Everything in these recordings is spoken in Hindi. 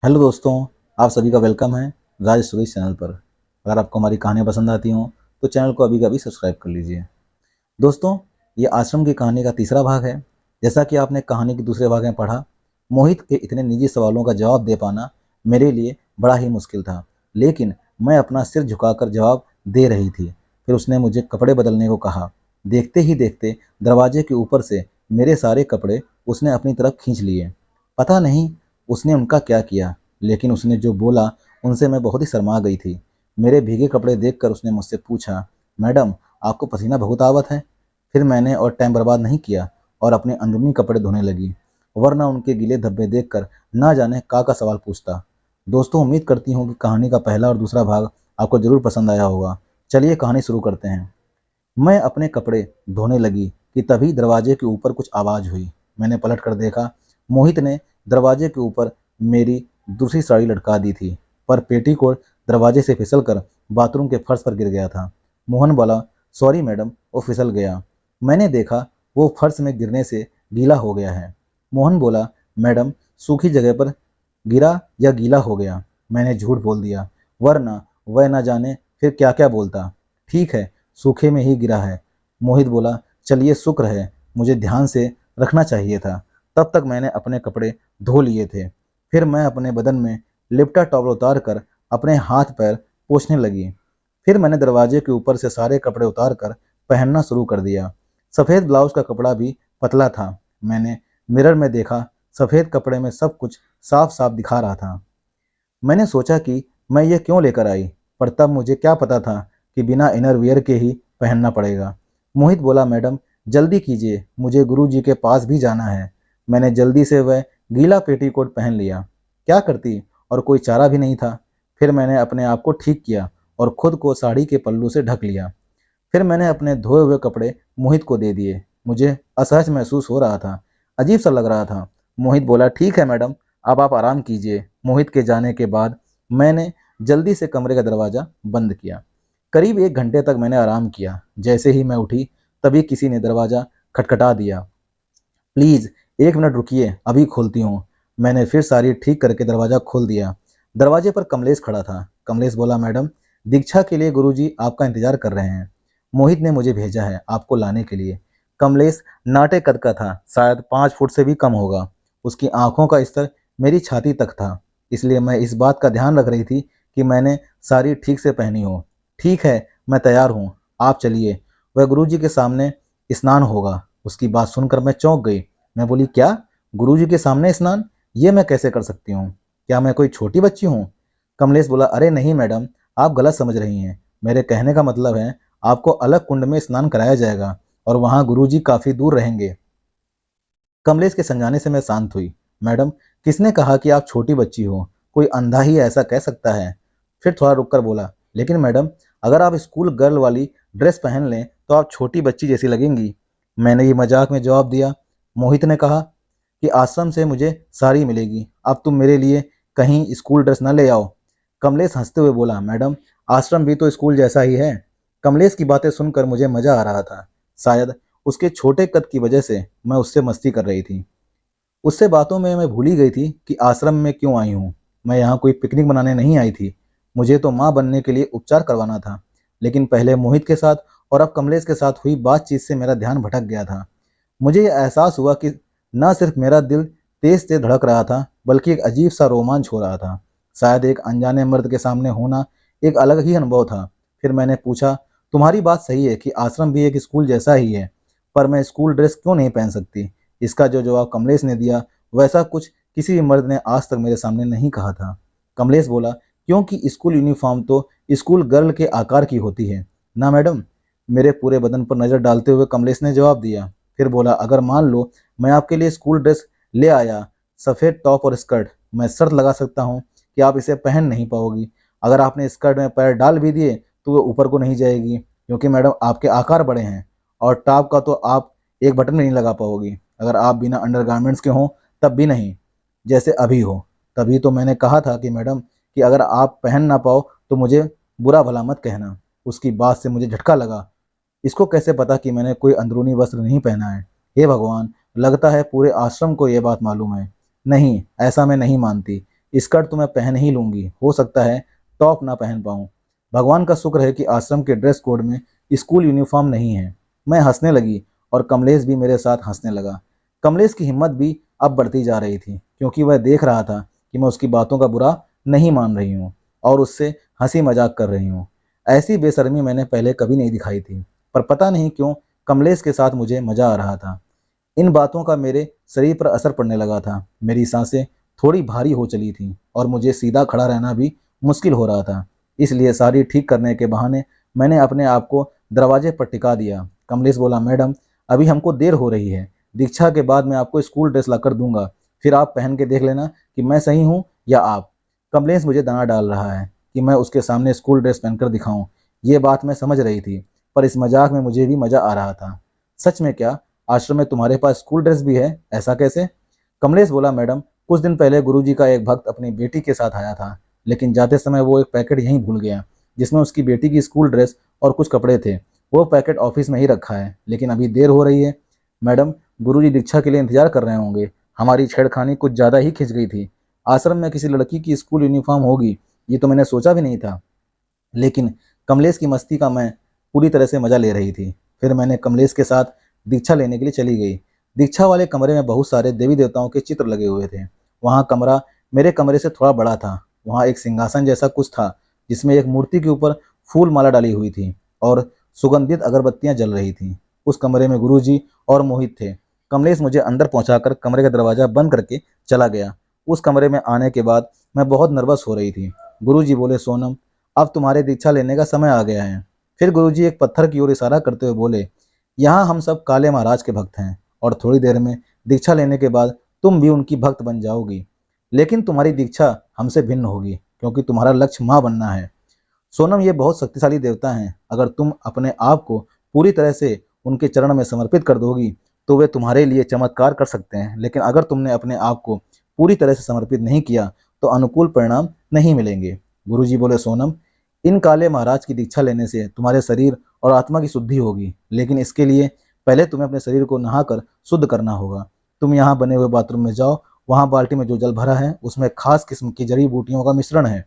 हेलो दोस्तों, आप सभी का वेलकम है राज स्टोरीज चैनल पर। अगर आपको हमारी कहानियाँ पसंद आती हों तो चैनल को अभी का अभी सब्सक्राइब कर लीजिए। दोस्तों, ये आश्रम की कहानी का तीसरा भाग है। जैसा कि आपने कहानी के दूसरे भाग में पढ़ा, मोहित के इतने निजी सवालों का जवाब दे पाना मेरे लिए बड़ा ही मुश्किल था, लेकिन मैं अपना सिर झुकाकर जवाब दे रही थी। फिर उसने मुझे कपड़े बदलने को कहा। देखते ही देखते दरवाजे के ऊपर से मेरे सारे कपड़े उसने अपनी तरफ खींच लिए। पता नहीं उसने उनका क्या किया, लेकिन उसने जो बोला उनसे मैं बहुत ही शर्मा गई थी। मेरे भीगे कपड़े देखकर उसने मुझसे पूछा, मैडम, आपको पसीना बहुत आवत है? फिर मैंने और टाइम बर्बाद नहीं किया और अपने अंदरूनी कपड़े धोने लगी, वरना उनके गीले धब्बे देखकर ना जाने का सवाल पूछता। दोस्तों, उम्मीद करती हूँ कि कहानी का पहला और दूसरा भाग आपको जरूर पसंद आया होगा। चलिए कहानी शुरू करते हैं। मैं अपने कपड़े धोने लगी कि तभी दरवाजे के ऊपर कुछ आवाज़ हुई। मैंने पलट कर देखा। मोहित ने दरवाजे के ऊपर मेरी दूसरी साड़ी लटका दी थी, पर पेटीकोट दरवाजे से फिसलकर बाथरूम के फर्श पर गिर गया था। मोहन बोला, सॉरी मैडम, वो फिसल गया। मैंने देखा वो फर्श में गिरने से गीला हो गया है। मोहन बोला, मैडम, सूखी जगह पर गिरा या गीला हो गया? मैंने झूठ बोल दिया, वरना वह न जाने फिर क्या क्या बोलता। ठीक है, सूखे में ही गिरा है। मोहित बोला, चलिए शुक्र है, मुझे ध्यान से रखना चाहिए था। तब तक मैंने अपने कपड़े धो लिए थे। फिर मैं अपने बदन में लिपटा टॉवल उतार कर अपने हाथ पैर पोंछने लगी। फिर मैंने दरवाजे के ऊपर से सारे कपड़े उतार कर पहनना शुरू कर दिया। सफ़ेद ब्लाउज का कपड़ा भी पतला था। मैंने मिरर में देखा, सफ़ेद कपड़े में सब कुछ साफ साफ दिखा रहा था। मैंने सोचा कि मैं ये क्यों लेकर आई, पर तब मुझे क्या पता था कि बिना इनरवियर के ही पहनना पड़ेगा। मोहित बोला, मैडम, जल्दी कीजिए, मुझे गुरुजी के पास भी जाना है। मैंने जल्दी से वह गीला पेटीकोट पहन लिया। क्या करती, और कोई चारा भी नहीं था। फिर मैंने अपने आप को ठीक किया और खुद को साड़ी के पल्लू से ढक लिया। फिर मैंने अपने धोए हुए कपड़े मोहित को दे दिए। मुझे असहज महसूस हो रहा था, अजीब सा लग रहा था। मोहित बोला, ठीक है मैडम, अब आप आराम कीजिए। मोहित के जाने के बाद मैंने जल्दी से कमरे का दरवाज़ा बंद किया। करीब 1 घंटे तक मैंने आराम किया। जैसे ही मैं उठी तभी किसी ने दरवाज़ा खटखटा दिया। प्लीज़ 1 मिनट रुकिए, अभी खोलती हूँ। मैंने फिर सारी ठीक करके दरवाज़ा खोल दिया। दरवाजे पर कमलेश खड़ा था। कमलेश बोला, मैडम, दीक्षा के लिए गुरुजी आपका इंतजार कर रहे हैं। मोहित ने मुझे भेजा है आपको लाने के लिए। कमलेश नाटे कद का था, शायद 5 फुट से भी कम होगा। उसकी आंखों का स्तर मेरी छाती तक था, इसलिए मैं इस बात का ध्यान रख रही थी कि मैंने साड़ी ठीक से पहनी हो। ठीक है, मैं तैयार हूँ, आप चलिए, वह गुरुजी के सामने स्नान होगा। उसकी बात सुनकर मैं चौंक गई। मैं बोली, क्या? गुरुजी के सामने स्नान? ये मैं कैसे कर सकती हूँ? क्या मैं कोई छोटी बच्ची हूँ? कमलेश बोला, अरे नहीं मैडम, आप गलत समझ रही हैं। मेरे कहने का मतलब है, आपको अलग कुंड में स्नान कराया जाएगा और वहाँ गुरुजी काफ़ी दूर रहेंगे। कमलेश के समझाने से मैं शांत हुई। मैडम, किसने कहा कि आप छोटी बच्ची हो? कोई अंधा ही ऐसा कह सकता है। फिर थोड़ा रुककर बोला, लेकिन मैडम, अगर आप स्कूल गर्ल वाली ड्रेस पहन लें तो आप छोटी बच्ची जैसी लगेंगी। मैंने ये मजाक में जवाब दिया। मोहित ने कहा कि आश्रम से मुझे साड़ी मिलेगी, अब तुम मेरे लिए कहीं स्कूल ड्रेस न ले आओ। कमलेश हंसते हुए बोला, मैडम, आश्रम भी तो स्कूल जैसा ही है। कमलेश की बातें सुनकर मुझे मजा आ रहा था। शायद उसके छोटे कद की वजह से मैं उससे मस्ती कर रही थी। उससे बातों में मैं भूल ही गई थी कि आश्रम में क्यों आई हूँ। मैं यहाँ कोई पिकनिक मनाने नहीं आई थी। मुझे तो माँ बनने के लिए उपचार करवाना था। लेकिन पहले मोहित के साथ और अब कमलेश के साथ हुई बातचीत से मेरा ध्यान भटक गया था। मुझे यह एहसास हुआ कि न सिर्फ मेरा दिल तेज तेज धड़क रहा था, बल्कि एक अजीब सा रोमांच हो रहा था। शायद एक अनजाने मर्द के सामने होना एक अलग ही अनुभव था। फिर मैंने पूछा, तुम्हारी बात सही है कि आश्रम भी एक स्कूल जैसा ही है, पर मैं स्कूल ड्रेस क्यों नहीं पहन सकती? इसका जो जवाब कमलेश ने दिया, वैसा कुछ किसी भी मर्द ने आज तक मेरे सामने नहीं कहा था। कमलेश बोला, क्योंकि स्कूल यूनिफॉर्म तो स्कूल गर्ल के आकार की होती है ना मैडम। मेरे पूरे बदन पर नज़र डालते हुए कमलेश ने जवाब दिया। फिर बोला, अगर मान लो मैं आपके लिए स्कूल ड्रेस ले आया, सफ़ेद टॉप और स्कर्ट, मैं शर्त लगा सकता हूँ कि आप इसे पहन नहीं पाओगी। अगर आपने स्कर्ट में पैर डाल भी दिए तो वो ऊपर को नहीं जाएगी, क्योंकि मैडम आपके आकार बड़े हैं। और टॉप का तो आप एक बटन भी नहीं लगा पाओगी। अगर आप बिना अंडरगारमेंट्स के हों तब भी नहीं, जैसे अभी हो। तभी तो मैंने कहा था कि मैडम, कि अगर आप पहन ना पाओ तो मुझे बुरा भला मत कहना। उसकी बात से मुझे झटका लगा। इसको कैसे पता कि मैंने कोई अंदरूनी वस्त्र नहीं पहना है? हे भगवान, लगता है पूरे आश्रम को यह बात मालूम है। नहीं, ऐसा मैं नहीं मानती। स्कर्ट तो मैं पहन ही लूंगी, हो सकता है टॉप ना पहन पाऊँ। भगवान का शुक्र है कि आश्रम के ड्रेस कोड में स्कूल यूनिफॉर्म नहीं है। मैं हंसने लगी और कमलेश भी मेरे साथ हंसने लगा। कमलेश की हिम्मत भी अब बढ़ती जा रही थी, क्योंकि वह देख रहा था कि मैं उसकी बातों का बुरा नहीं मान रही हूँ और उससे हंसी मजाक कर रही हूँ। ऐसी बेशर्मी मैंने पहले कभी नहीं दिखाई थी, पर पता नहीं क्यों कमलेश के साथ मुझे मजा आ रहा था। इन बातों का मेरे शरीर पर असर पड़ने लगा था। मेरी सांसें थोड़ी भारी हो चली थीं और मुझे सीधा खड़ा रहना भी मुश्किल हो रहा था। इसलिए साड़ी ठीक करने के बहाने मैंने अपने आप को दरवाजे पर टिका दिया। कमलेश बोला, मैडम अभी हमको देर हो रही है। दीक्षा के बाद मैं आपको स्कूल ड्रेस लाकर दूंगा, फिर आप पहन के देख लेना कि मैं सही हूँ या आप। कमलेश मुझे दाना डाल रहा है कि मैं उसके सामने स्कूल ड्रेस पहनकर दिखाऊं। ये बात मैं समझ रही थी, पर इस मजाक में मुझे भी मजा आ रहा था। सच में क्या आश्रम में तुम्हारे पास स्कूल ड्रेस भी है? ऐसा कैसे? कमलेश बोला, मैडम कुछ दिन पहले गुरुजी का एक भक्त अपनी बेटी के साथ आया था, लेकिन जाते समय वो एक पैकेट यहीं भूल गया जिसमें उसकी बेटी की स्कूल ड्रेस और कुछ कपड़े थे। वो पैकेट ऑफिस में ही रखा है, लेकिन अभी देर हो रही है। मैडम गुरुजी दीक्षा के लिए इंतजार कर रहे होंगे। हमारी छेड़खानी कुछ ज़्यादा ही खिंच गई थी। आश्रम में किसी लड़की की स्कूल यूनिफॉर्म होगी, ये तो मैंने सोचा भी नहीं था। लेकिन कमलेश की मस्ती का मैं पूरी तरह से मजा ले रही थी। फिर मैंने कमलेश के साथ दीक्षा लेने के लिए चली गई। दीक्षा वाले कमरे में बहुत सारे देवी देवताओं के चित्र लगे हुए थे। वहाँ कमरा मेरे कमरे से थोड़ा बड़ा था। वहाँ एक सिंहासन जैसा कुछ था जिसमें एक मूर्ति के ऊपर फूल माला डाली हुई थी और सुगंधित अगरबत्तियां जल रही थीं। उस कमरे में गुरुजी और मोहित थे। कमलेश मुझे अंदर पहुंचाकर कमरे का दरवाजा बंद करके चला गया। उस कमरे में आने के बाद मैं बहुत नर्वस हो रही थी। गुरुजी बोले, सोनम अब तुम्हारे दीक्षा लेने का समय आ गया है। फिर गुरुजी एक पत्थर की ओर इशारा करते हुए बोले, यहाँ हम सब काले महाराज के भक्त हैं और थोड़ी देर में दीक्षा लेने के बाद तुम भी उनकी भक्त बन जाओगी। लेकिन तुम्हारी दीक्षा हमसे भिन्न होगी, क्योंकि तुम्हारा लक्ष्य माँ बनना है। सोनम, ये बहुत शक्तिशाली देवता हैं। अगर तुम अपने आप को पूरी तरह से उनके चरण में समर्पित कर दोगी तो वे तुम्हारे लिए चमत्कार कर सकते हैं, लेकिन अगर तुमने अपने आप को पूरी तरह से समर्पित नहीं किया तो अनुकूल परिणाम नहीं मिलेंगे। गुरुजी बोले, सोनम इन काले महाराज की दीक्षा लेने से तुम्हारे शरीर और आत्मा की शुद्धि होगी, लेकिन इसके लिए पहले तुम्हें अपने शरीर को नहाकर शुद्ध करना होगा। तुम यहाँ बने हुए बाथरूम में जाओ, वहाँ बाल्टी में जो जल भरा है उसमें खास किस्म की जड़ी बूटियों का मिश्रण है।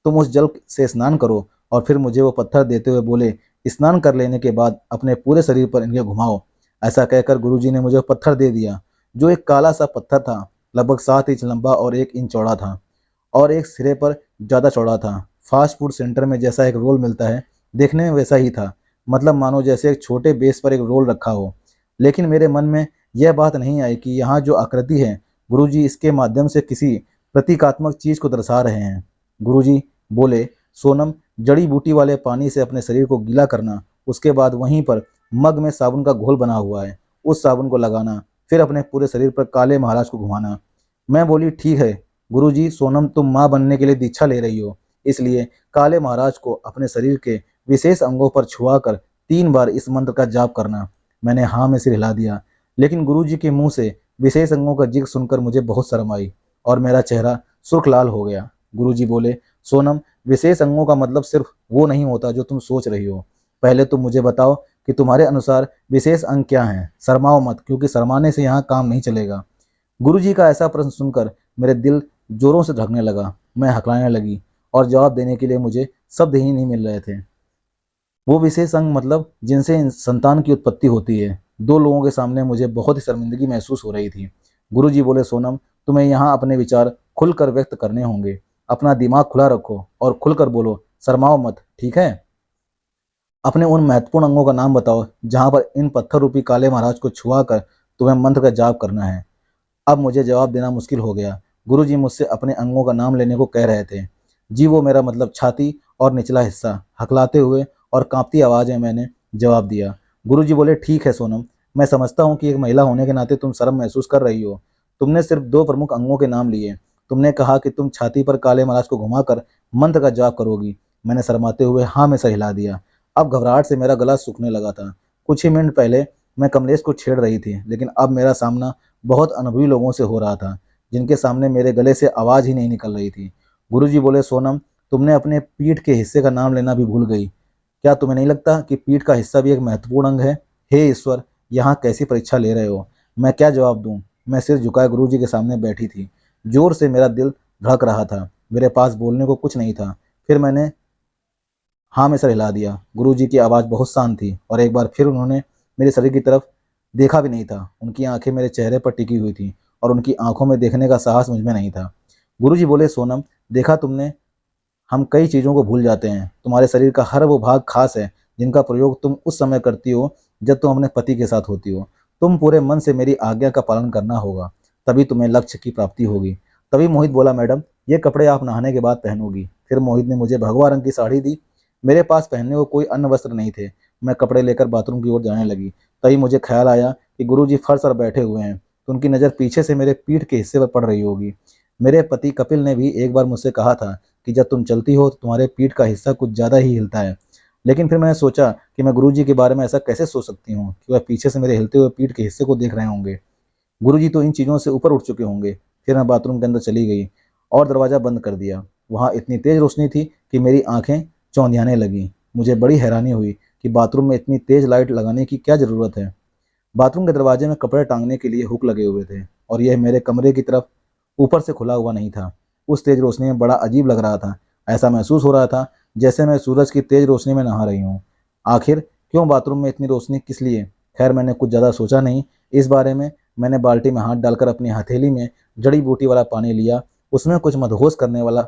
तुम उस जल से स्नान करो। और फिर मुझे वो पत्थर देते हुए बोले, स्नान कर लेने के बाद अपने पूरे शरीर पर इन्हें घुमाओ। ऐसा कहकर गुरुजी ने मुझे पत्थर दे दिया, जो एक काला सा पत्थर था, लगभग 7 इंच लंबा और 1 इंच चौड़ा था और एक सिरे पर ज़्यादा चौड़ा था। फास्ट फूड सेंटर में जैसा एक रोल मिलता है, देखने में वैसा ही था। मतलब मानो जैसे एक छोटे बेस पर एक रोल रखा हो। लेकिन मेरे मन में यह बात नहीं आई कि यहाँ जो आकृति है, गुरुजी इसके माध्यम से किसी प्रतीकात्मक चीज को दर्शा रहे हैं। गुरुजी बोले, सोनम जड़ी बूटी वाले पानी से अपने शरीर को गीला करना, उसके बाद वहीं पर मग में साबुन का घोल बना हुआ है, उस साबुन को लगाना, फिर अपने पूरे शरीर पर काले महाराज को घुमाना। मैं बोली, ठीक है गुरुजी, सोनम तुम माँ बनने के लिए दीक्षा ले रही हो, इसलिए काले महाराज को अपने शरीर के विशेष अंगों पर छुआकर 3 बार इस मंत्र का जाप करना। मैंने हाँ में सिर हिला दिया, लेकिन गुरुजी के मुंह से विशेष अंगों का जिक्र सुनकर मुझे बहुत शर्म आई और मेरा चेहरा सुर्ख लाल हो गया। गुरुजी बोले, सोनम विशेष अंगों का मतलब सिर्फ वो नहीं होता जो तुम सोच रही हो। पहले तुम मुझे बताओ कि तुम्हारे अनुसार विशेष अंग क्या हैं। शर्माओ मत, क्योंकि शर्माने से यहाँ काम नहीं चलेगा। गुरुजी का ऐसा प्रश्न सुनकर मेरे दिल जोरों से धड़कने लगा। मैं हकलाने लगी और जवाब देने के लिए मुझे शब्द ही नहीं मिल रहे थे। वो विशेष अंग मतलब जिनसे संतान की उत्पत्ति होती है। 2 लोगों के सामने मुझे बहुत ही शर्मिंदगी महसूस हो रही थी। गुरुजी बोले, सोनम तुम्हें यहाँ अपने विचार खुलकर व्यक्त करने होंगे। अपना दिमाग खुला रखो और खुलकर बोलो, शर्माओ मत, ठीक है? अपने उन महत्वपूर्ण अंगों का नाम बताओ जहाँ पर इन पत्थर रूपी काले महाराज को छुआ कर तुम्हें मंत्र का जाप करना है। अब मुझे जवाब देना मुश्किल हो गया। गुरुजी मुझसे अपने अंगों का नाम लेने को कह रहे थे। जी, वो मेरा मतलब छाती और निचला हिस्सा। हकलाते हुए और कांपती आवाज़ में मैंने जवाब दिया। गुरुजी बोले, ठीक है सोनम, मैं समझता हूँ कि एक महिला होने के नाते तुम शर्म महसूस कर रही हो। तुमने सिर्फ 2 प्रमुख अंगों के नाम लिए। तुमने कहा कि तुम छाती पर काले महाराज को घुमाकर मंत्र का जाप करोगी। मैंने शर्माते हुए हाँ में सर हिला दिया। अब घबराहट से मेरा गला सूखने लगा था। कुछ ही मिनट पहले मैं कमलेश को छेड़ रही थी, लेकिन अब मेरा सामना बहुत अनुभवी लोगों से हो रहा था, जिनके सामने मेरे गले से आवाज़ ही नहीं निकल रही थी। गुरुजी बोले, सोनम तुमने अपने पीठ के हिस्से का नाम लेना भी भूल गई। क्या तुम्हें नहीं लगता कि पीठ का हिस्सा भी एक महत्वपूर्ण अंग है? हे ईश्वर, यहाँ कैसी परीक्षा ले रहे हो? मैं क्या जवाब दूं? मैं सिर झुकाए गुरुजी के सामने बैठी थी। जोर से मेरा दिल धड़क रहा था। मेरे पास बोलने को कुछ नहीं था। फिर मैंने हाँ में सर हिला दिया। गुरुजी की आवाज़ बहुत शांत थी और एक बार फिर उन्होंने मेरे शरीर की तरफ देखा भी नहीं था। उनकी आंखें मेरे चेहरे पर टिकी हुई थी और उनकी आंखों में देखने का साहस मुझ में नहीं था। गुरुजी बोले, सोनम, देखा तुमने, हम कई चीज़ों को भूल जाते हैं। तुम्हारे शरीर का हर वो भाग खास है जिनका प्रयोग तुम उस समय करती हो जब तुम अपने पति के साथ होती हो। तुम पूरे मन से मेरी आज्ञा का पालन करना होगा, तभी तुम्हें लक्ष्य की प्राप्ति होगी। तभी मोहित बोला, मैडम, ये कपड़े आप नहाने के बाद पहनोगी। फिर मोहित ने मुझे भगवा रंग की साड़ी दी। मेरे पास पहनने को कोई अन्य वस्त्र नहीं थे। मैं कपड़े लेकर बाथरूम की ओर जाने लगी। तभी मुझे ख्याल आया कि गुरुजी फर्श पर बैठे हुए हैं, तो उनकी नज़र पीछे से मेरे पीठ के हिस्से पर पड़ रही होगी। मेरे पति कपिल ने भी एक बार मुझसे कहा था कि जब तुम चलती हो तो तुम्हारे पीठ का हिस्सा कुछ ज़्यादा ही हिलता है। लेकिन फिर मैंने सोचा कि मैं गुरुजी के बारे में ऐसा कैसे सोच सकती हूँ कि वह पीछे से मेरे हिलते हुए पीठ के हिस्से को देख रहे होंगे। गुरुजी तो इन चीज़ों से ऊपर उठ चुके होंगे। फिर मैं बाथरूम के अंदर चली गई और दरवाज़ा बंद कर दिया। वहाँ इतनी तेज़ रोशनी थी कि मेरी आंखें चौंधियाने लगीं। मुझे बड़ी हैरानी हुई कि बाथरूम में इतनी तेज़ लाइट लगाने की क्या ज़रूरत है। बाथरूम के दरवाजे में कपड़े टांगने के लिए हुक लगे हुए थे और यह मेरे कमरे की तरफ ऊपर से खुला हुआ नहीं था। उस तेज रोशनी में बड़ा अजीब लग रहा था। ऐसा महसूस हो रहा था जैसे मैं सूरज की तेज रोशनी में नहा रही हूँ। आखिर क्यों बाथरूम में इतनी रोशनी, किस लिए? खैर, मैंने कुछ ज़्यादा सोचा नहीं इस बारे में। मैंने बाल्टी में हाथ डालकर अपनी हथेली में जड़ी बूटी वाला पानी लिया। उसमें कुछ मदहोश करने वाला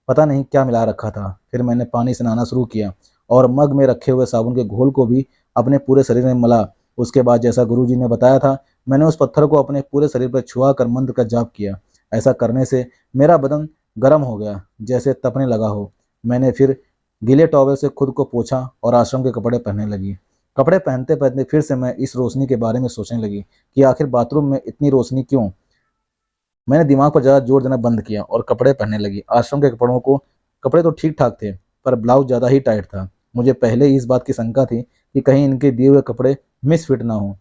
पता नहीं क्या मिला रखा था। फिर मैंने पानी से नहाना शुरू किया और मग में रखे हुए साबुन के घोल को भी अपने पूरे शरीर में मला। उसके बाद जैसा गुरुजी ने बताया था, मैंने उस पत्थर को अपने पूरे शरीर पर छुआ कर मंत्र का जाप किया। ऐसा करने से मेरा बदन गर्म हो गया, जैसे तपने लगा हो। मैंने फिर गीले टॉवल से खुद को पोंछा और आश्रम के कपड़े पहनने लगी। कपड़े पहनते पहनते फिर से मैं इस रोशनी के बारे में सोचने लगी कि आखिर बाथरूम में इतनी रोशनी क्यों। मैंने दिमाग पर ज़्यादा जोर देना बंद किया और कपड़े पहनने लगी। आश्रम के कपड़े तो ठीक ठाक थे, पर ब्लाउज ज़्यादा ही टाइट था। मुझे पहले ही इस बात की शंका थी कि कहीं इनके दिए हुए कपड़े मिसफिट ना हो।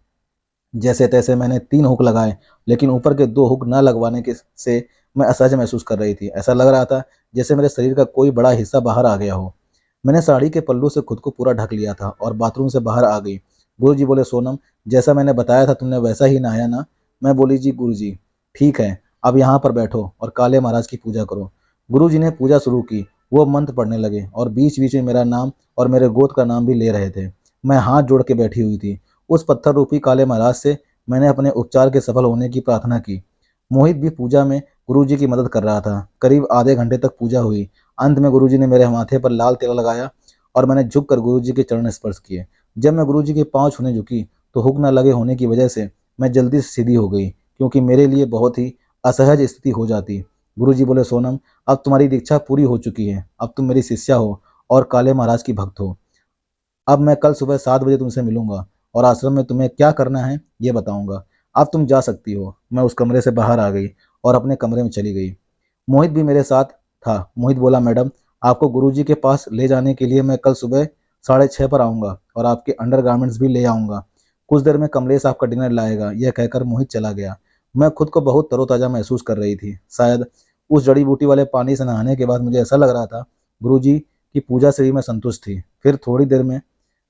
जैसे तैसे मैंने 3 हुक लगाए, लेकिन ऊपर के 2 हुक न लगवाने के से मैं असहज महसूस कर रही थी। ऐसा लग रहा था जैसे मेरे शरीर का कोई बड़ा हिस्सा बाहर आ गया हो। मैंने साड़ी के पल्लू से खुद को पूरा ढक लिया था और बाथरूम से बाहर आ गई। गुरुजी बोले, सोनम, जैसा मैंने बताया था तुमने वैसा ही नहाया ना? मैं बोली, जी गुरुजी। ठीक है, अब यहाँ पर बैठो और काले महाराज की पूजा करो। गुरुजी ने पूजा शुरू की। वो मंत्र पढ़ने लगे और बीच बीच में मेरा नाम और मेरे गोत्र का नाम भी ले रहे थे। मैं हाथ जोड़ के बैठी हुई थी। उस पत्थर रूपी काले महाराज से मैंने अपने उपचार के सफल होने की प्रार्थना की। मोहित भी पूजा में गुरुजी की मदद कर रहा था। करीब आधे घंटे तक पूजा हुई। अंत में गुरुजी ने मेरे माथे पर लाल तिलक लगाया और मैंने झुककर गुरुजी के चरण स्पर्श किए। जब मैं गुरुजी के पांव छूने झुकी तो हुक न लगे होने की वजह से मैं जल्दी से सीधी हो गई, क्योंकि मेरे लिए बहुत ही असहज स्थिति हो जाती। गुरुजी बोले, सोनम, अब तुम्हारी दीक्षा पूरी हो चुकी है। अब तुम मेरी शिष्या हो और काले महाराज की भक्त हो। अब मैं कल सुबह 7 बजे तुमसे मिलूंगा और आश्रम में तुम्हें क्या करना है ये बताऊंगा। अब तुम जा सकती हो। मैं उस कमरे से बाहर आ गई और अपने कमरे में चली गई। मोहित भी मेरे साथ था। मोहित बोला, मैडम, आपको गुरुजी के पास ले जाने के लिए मैं कल सुबह 6:30 पर आऊँगा और आपके अंडरगारमेंट्स भी ले आऊँगा। कुछ देर में कमलेश आपका डिनर लाएगा। यह कहकर मोहित चला गया। मैं खुद को बहुत तरोताज़ा महसूस कर रही थी। शायद उस जड़ी बूटी वाले पानी से नहाने के बाद मुझे ऐसा लग रहा था गुरुजी की पूजा से भी मैं संतुष्ट थी। फिर थोड़ी देर में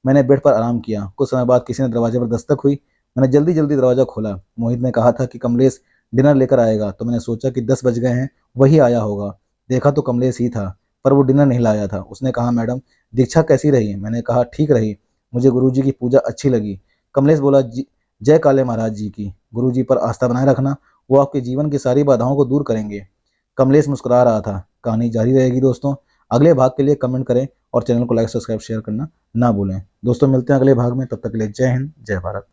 मैंने बेड पर आराम किया। कुछ समय बाद किसी ने दरवाजे पर दस्तक हुई। मैंने जल्दी जल्दी दरवाज़ा खोला। मोहित ने कहा था कि कमलेश डिनर लेकर आएगा, तो मैंने सोचा कि 10 बज गए हैं, वही आया होगा। देखा तो कमलेश ही था, पर वो डिनर नहीं लाया था। उसने कहा, मैडम, दीक्षा कैसी रही? मैंने कहा, ठीक रही, मुझे गुरुजी की पूजा अच्छी लगी। कमलेश बोला, जी, जय काले महाराज जी की। गुरुजी पर आस्था बनाए रखना, वो आपके जीवन की सारी बाधाओं को दूर करेंगे। कमलेश मुस्कुरा रहा था। कहानी जारी रहेगी दोस्तों। अगले भाग के लिए कमेंट करें और चैनल को लाइक, सब्सक्राइब, शेयर करना ना भूलें। दोस्तों, मिलते हैं अगले भाग में। तब तक के लिए जय हिंद, जय भारत।